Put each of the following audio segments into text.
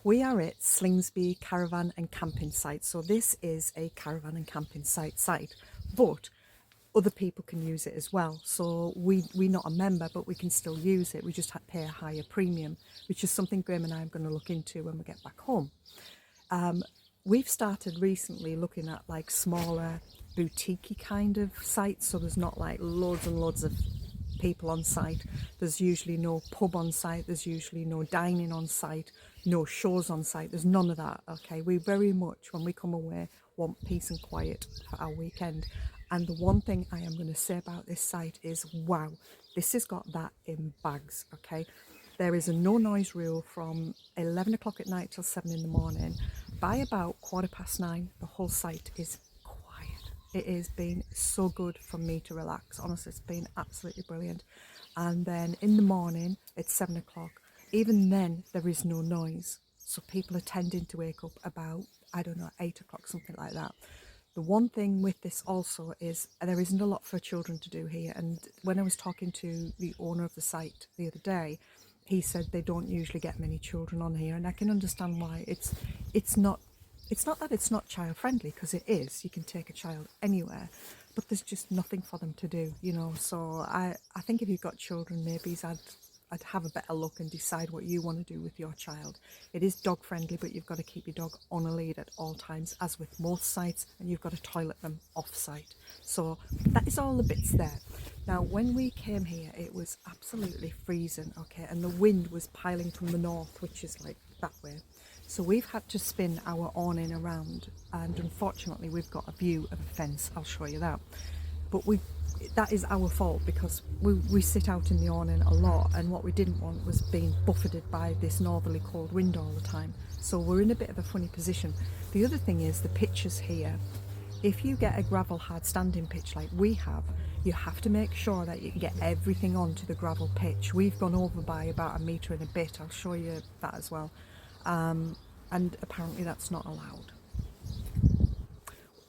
We are at Slingsby Caravan and Camping Site. So this is a caravan and camping site, but other people can use it as well. So we're not a member, but we can still use it. We just pay a higher premium, which is something Graham and I are going to look into when we get back home. We've started recently looking at like smaller boutique kind of sites. So there's not like loads and loads of people on site. There's usually no pub on site, there's usually no dining on site, no shows on site, there's none of that. Okay, we very much, when we come away, want peace and quiet for our weekend. And the one thing I am going to say about this site is, wow, this has got that in bags. Okay, there is a no noise rule from 11 o'clock at night till 7 in the morning. By about 9:15 the whole site is quiet. It has been so good for me to relax. Honestly, it's been absolutely brilliant. And then in the morning at 7 o'clock, even then there is no noise. So people are tending to wake up about, I don't know, 8 o'clock, something like that. The one thing with this also is there isn't a lot for children to do here. And when I was talking to the owner of the site the other day, he said they don't usually get many children on here, and I can understand why. It's not that it's not child friendly, because it is. You can take a child anywhere, but there's just nothing for them to do, you know. So I think if you've got children, maybe I'd have a better look and decide what you want to do with your child. It is dog friendly, but you've got to keep your dog on a lead at all times, as with most sites, and you've got to toilet them off site. So that is all the bits there. Now, when we came here, it was absolutely freezing, okay, and the wind was piling from the north, which is like that way. So we've had to spin our awning around, and unfortunately we've got a view of a fence. I'll show you that. But that is our fault, because we sit out in the awning a lot, and what we didn't want was being buffeted by this northerly cold wind all the time. So we're in a bit of a funny position. The other thing is the pitches here. If you get a gravel hard standing pitch like we have, you have to make sure that you get everything onto the gravel pitch. We've gone over by about 1 metre and a bit. I'll show you that as well. And apparently that's not allowed.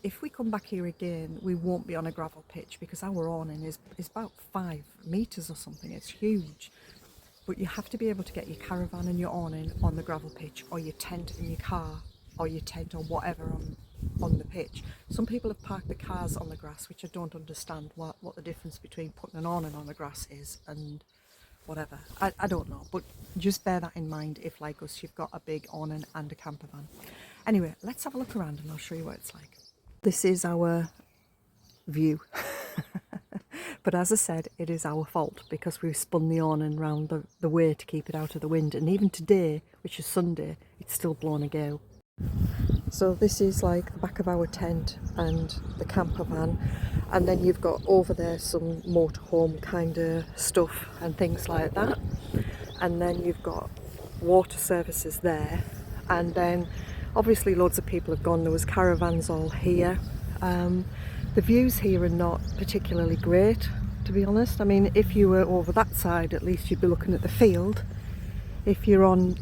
If we come back here again, we won't be on a gravel pitch, because our awning is about 5 metres or something. It's huge. But you have to be able to get your caravan and your awning on the gravel pitch, or your tent in your car, or your tent or whatever on the pitch. Some people have parked the cars on the grass, which I don't understand what the difference between putting an awning on the grass is and whatever. I don't know, but just bear that in mind if, like us, you've got a big awning and a camper van. Anyway, let's have a look around and I'll show you what it's like. This is our view. But as I said, it is our fault, because we've spun the awning round the way to keep it out of the wind. And even today, which is Sunday, it's still blowing a gale. So this is like the back of our tent and the camper van, and then you've got over there some motorhome kind of stuff and things like that, and then you've got water services there, and then obviously loads of people have gone. There was caravans all here. The views here are not particularly great, to be honest. I mean, if you were over that side, at least you'd be looking at the field. If you're on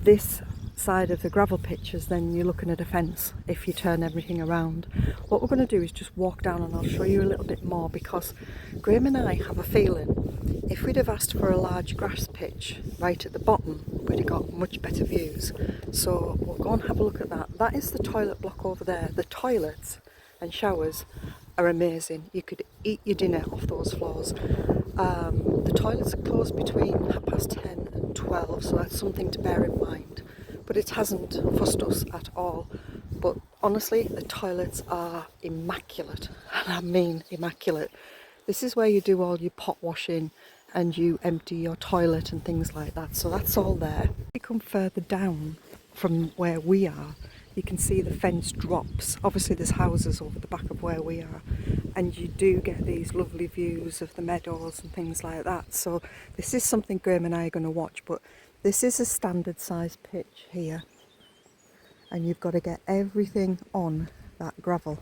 this side of the gravel pitches, then you're looking at a fence if you turn everything around. What we're going to do is just walk down, and I'll show you a little bit more, because Graham and I have a feeling if we'd have asked for a large grass pitch right at the bottom, we'd have got much better views. So we'll go and have a look at that. That is the toilet block over there. The toilets and showers are amazing. You could eat your dinner off those floors. The toilets are closed between 10:30 and 12, so that's something to bear in mind. But it hasn't fussed us at all. But honestly, the toilets are immaculate, and I mean immaculate. This is where you do all your pot washing and you empty your toilet and things like that. So that's all there. If you come further down from where we are, you can see the fence drops. Obviously there's houses over the back of where we are, and you do get these lovely views of the meadows and things like that. So this is something Graham and I are going to watch. But this is a standard size pitch here, and you've got to get everything on that gravel.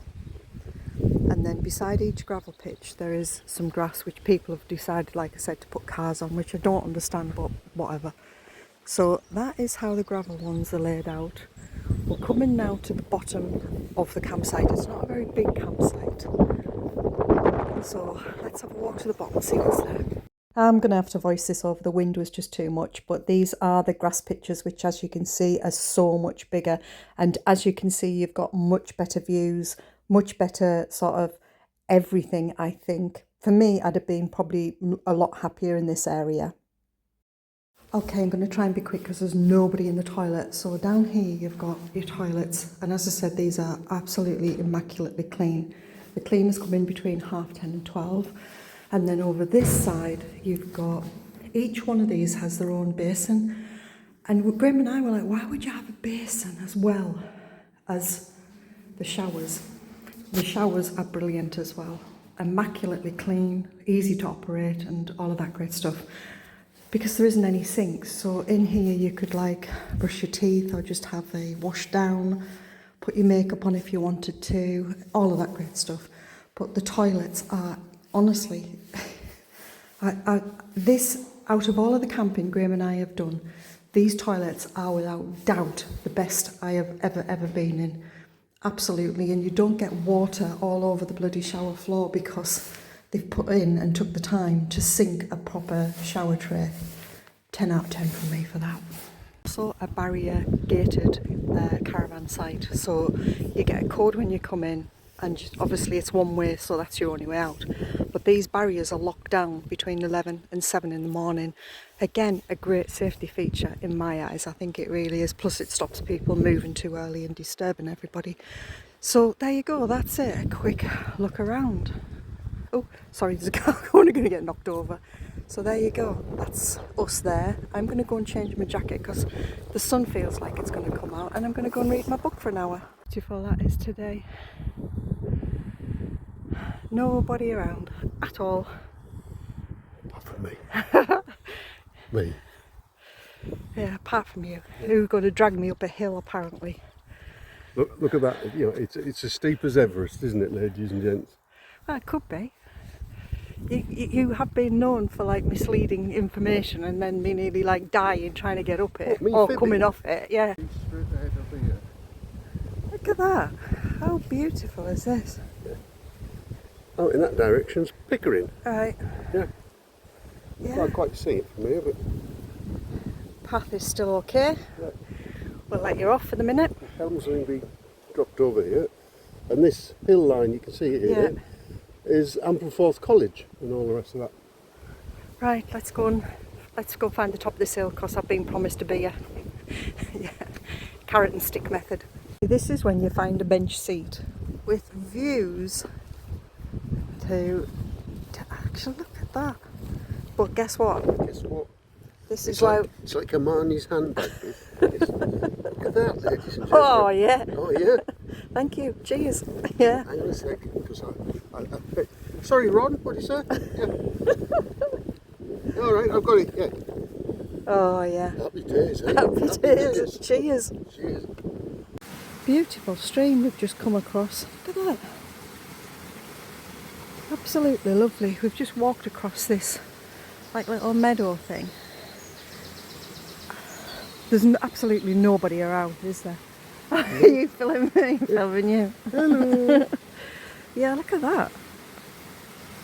And then beside each gravel pitch there is some grass, which people have decided, like I said, to put cars on, which I don't understand, but whatever. So that is how the gravel ones are laid out. We're coming now to the bottom of the campsite. It's not a very big campsite, so let's have a walk to the bottom and see what's there. I'm going to have to voice this over, the wind was just too much, but these are the grass pitches, which as you can see are so much bigger. And as you can see, you've got much better views, much better sort of everything, I think. For me, I'd have been probably a lot happier in this area. Okay, I'm going to try and be quick because there's nobody in the toilet. So down here you've got your toilets, and as I said, these are absolutely immaculately clean. The cleaners come in between 10:30 and 12. And then over this side, you've got, each one of these has their own basin. And Graham and I were like, why would you have a basin as well as the showers? The showers are brilliant as well. Immaculately clean, easy to operate and all of that great stuff. Because there isn't any sinks. So in here you could like brush your teeth or just have a wash down, put your makeup on if you wanted to, all of that great stuff. But the toilets are, honestly, this, out of all of the camping Graham and I have done, these toilets are without doubt the best I have ever been in. Absolutely. And you don't get water all over the bloody shower floor because they've put in and took the time to sink a proper shower tray. 10 out of 10 from me for that. Also a barrier gated caravan site, so you get a code when you come in, and obviously it's one way, so that's your only way out. But these barriers are locked down between 11 and 7 in the morning. Again, a great safety feature in my eyes. I think it really is. Plus it stops people moving too early and disturbing everybody. So there you go, that's it. A quick look around. Oh, sorry, there's a car only going to get knocked over. So there you go, that's us there. I'm going to go and change my jacket because the sun feels like it's going to come out, and I'm going to go and read my book for an hour. Beautiful that is today. Nobody around at all. Apart from me. Me. Yeah, apart from you, who's going to drag me up a hill apparently. Look at that, you know, it's as steep as Everest, isn't it, ladies and gents? Well, it could be. You have been known for like misleading information and then me nearly like dying trying to get up it or coming off it, yeah. Straight ahead over here. Look at that, how beautiful is this? Yeah. Oh, in that direction's Pickering. Right. Yeah. Yeah. Can't quite see it from here, but... Path is still okay. Yeah. We'll let you off for the minute. Slingsby dropped over here, and this hill line, you can see it here, Yeah. is Ampleforth College and all the rest of that. Right, let's go find the top of this hill because I've been promised a beer. Yeah. Carrot and stick method. This is when you find a bench seat with views to actually look at that. But guess what? Guess what? This is It's like a Marnie's handbag. Look at that, ladies and gentlemen. Oh yeah. Oh yeah. Thank you. Cheers. Yeah. Hang on a second, because I sorry, Ron. What did you say? Yeah. All right, I've got it. Yeah. Oh yeah. Happy days. Eh? Happy days. Cheers. Cheers. Beautiful stream we've just come across. Look at that. Absolutely lovely. We've just walked across this like little meadow thing. There's absolutely nobody around, is there? Are you filming me? Filming you. Hello. Yeah, look at that.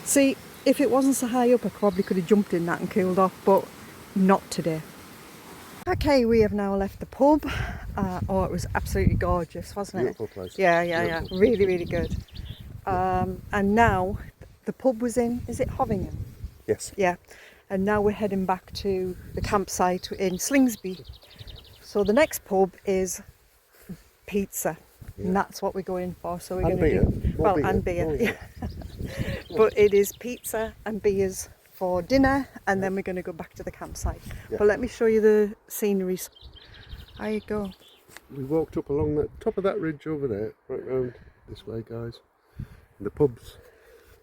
See, if it wasn't so high up, I probably could have jumped in that and cooled off, but not today. Okay, we have now left the pub. Oh, it was absolutely gorgeous, wasn't it? Beautiful place. Yeah. Really, really good. And now the pub was in, is it Hovingham? Yes. Yeah. And now we're heading back to the campsite in Slingsby. So the next pub is pizza. Yeah. And that's what we're going for. So we're going to do well, and beer. Yeah. But it is pizza and beers for dinner, and then we're going to go back to the campsite. Yeah. But let me show you the sceneries. There you go. We walked up along the top of that ridge over there, right round this way, guys. And the pub's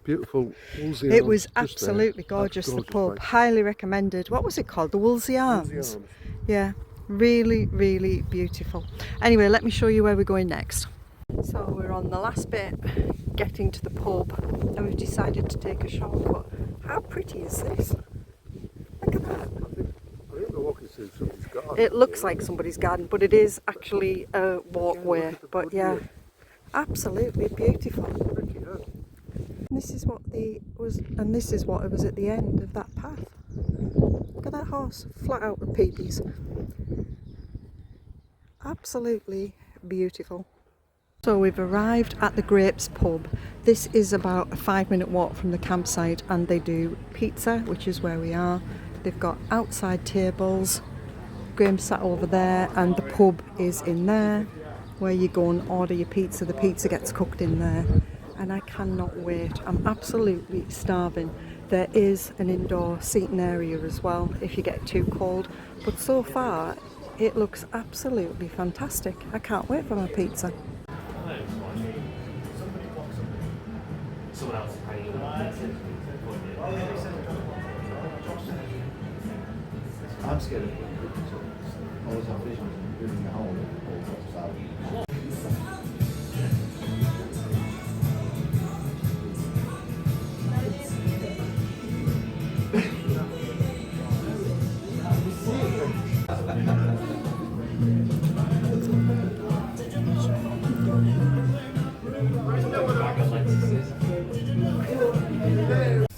beautiful. Wolsey It Arms was absolutely gorgeous, the pub. Place. Highly recommended. What was it called? The Wolsey Arms? Wolsey Arms. Yeah, really, really beautiful. Anyway, let me show you where we're going next. So we're on the last bit, getting to the pub, and we've decided to take a shortcut. How pretty is this? Look at that. I think we're walking through somebody's garden. It looks like somebody's garden, but it is actually a walkway. Yeah, but yeah, absolutely beautiful. Pretty, yeah. This is what it was at the end of that path. course, flat out the peepees. Absolutely beautiful. So we've arrived at the Grapes pub. This is about a 5-minute walk from the campsite, and they do pizza, which is where we are. They've got outside tables. Graham's sat over there, and the pub is in there where you go and order your pizza. The pizza gets cooked in there, and I cannot wait. I'm absolutely starving. There is an indoor seating area as well if you get too cold, but so far it looks absolutely fantastic. I can't wait for my pizza. Someone else paying. I'm scared of all those visions living at home.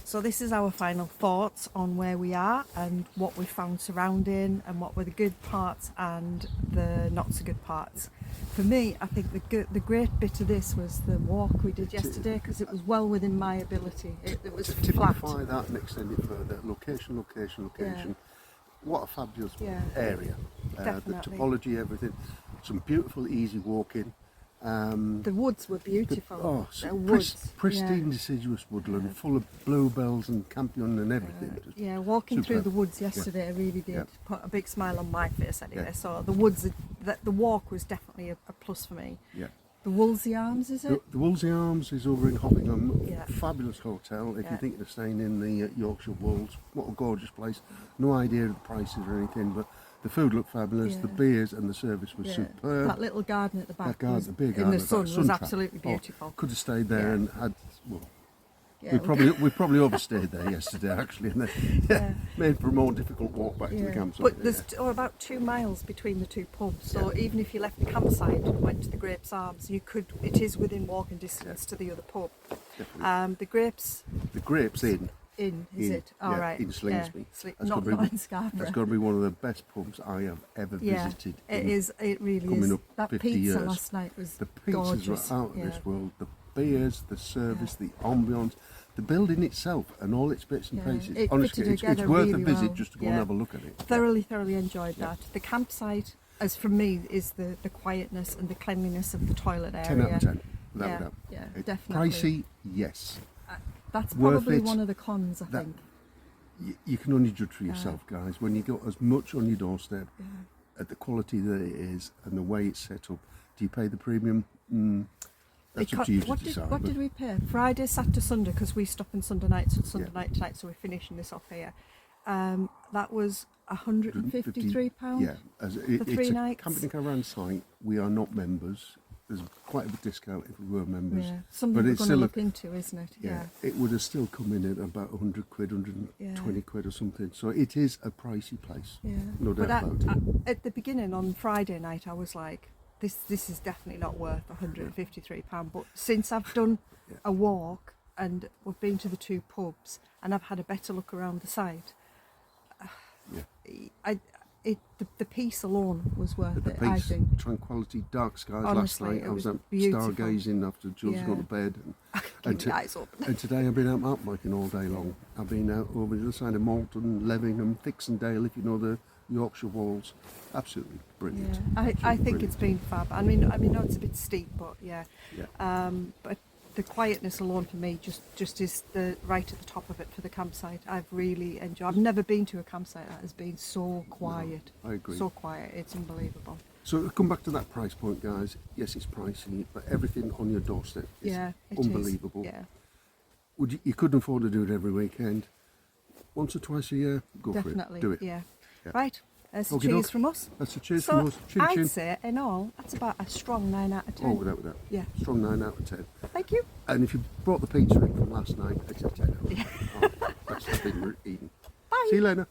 So this is our final thoughts on where we are and what we found surrounding and what were the good parts and the not so good parts. For me, I think the great bit of this was the walk we did yesterday, because it was well within my ability. It was To flat. typify that and extend it further, location. Yeah. What a fabulous Yeah. area. The Definitely. topology, everything. Some beautiful, easy walking. The woods were beautiful. The woods. Pristine, Yeah. deciduous woodland, full of bluebells and campion and everything. Just Yeah, walking through superb. the woods yesterday really did Yeah. put a big smile on my face anyway. Yeah. So the woods, the walk was definitely a plus for me. Yeah. The Wolsey Arms, is it? The Wolsey Arms is over in Hoppingham. Yeah. Fabulous hotel. If Yeah. you're thinking of staying in the Yorkshire Wolds, what a gorgeous place. No idea of the prices or anything, but the food looked fabulous. Yeah. The beers and the service was Yeah. superb. That little garden at the back, That garden, was, the big in garden, the that sun, was sun trap. absolutely Oh, beautiful. could have stayed there Yeah. and had. Well, Yeah, we probably overstayed there yesterday actually, and then made for a more difficult walk back to the campsite. But there's about 2 miles between the two pubs, so even if you left the campsite and went to the Grapes Arms, you could. It is within walking distance to the other pub. Definitely. The Grapes The Grapes Inn. is it? All yeah, right. in Slingsby. Yeah. That's Not gotta be- in Scarborough. That's got to be one of the best pubs I have ever Yeah, visited. it in is. It really coming is. up That 50 pizza years. last night was The pizzas gorgeous. were out of Yeah. this world. The beers, the service, the ambience, the building itself, and all its bits and Yeah, pieces. it Honestly, fitted it's together worth a really visit well. just to go Yeah. and have a look at it. Thoroughly enjoyed that. The campsite, as for me, is the quietness and the cleanliness of the toilet area. 10 out of 10, without Yeah, a doubt. yeah, It's definitely. pricey, yes. That's Worth probably it. one of the cons, I That- think. You can only judge for yourself, guys. When you got as much on your doorstep, at the quality that it is and the way it's set up, do you pay the premium? That's up to you to What decide. what but- did we pay? Friday, Saturday, Sunday, because we stop on Sunday night, so it's Sunday Yeah. night tonight, so we're finishing this off here. That was £153. Yeah, as it, for it's 3 a nights. camping caravan site. We are not members. There's quite a bit discount if we were members. Yeah, something But we're it's going to still a- look into, isn't it? Yeah, it would have still come in at about 100 quid, 120 quid or something. So it is a pricey place. Yeah. No doubt But about it. at the beginning on Friday night, I was like, this is definitely not worth £153. But since I've done a walk and we've been to the 2 pubs and I've had a better look around the site, the peace alone was worth The it, I peace, think. tranquility, dark skies Honestly, last night. it I was was out beautiful. stargazing after Jules Yeah. got to bed. And, Keep my eyes open. and today I've been out mountain biking all day long. I've been out over the other side of Malton, Levingham, Dixondale, if you know the Yorkshire Wolds. Absolutely brilliant. Yeah, I Absolutely think it's been fab. I mean, no, it's a bit steep, but yeah. But the quietness alone for me just is the right at the top of it for the campsite. I've really enjoyed. I've never been to a campsite that has been so quiet. No, I agree. So quiet, it's unbelievable. So to come back to that price point, guys. Yes, it's pricey, but everything on your doorstep is Yeah, it is. unbelievable. Yeah, You couldn't afford to do it every weekend. Once or twice a year, go definitely. for it. Do it. Yeah. Yeah. Right. There's a Okey cheers doke. from us. That's a cheers So from us. Chin I'd chin. say in all, that's about a strong 9 out of 10. Oh, without that. Yeah. Strong 9 out of 10. Thank you. And if you brought the pizza in from last night, it's a 10 out of 10. Oh, that's the thing we're eating. Bye. See you later.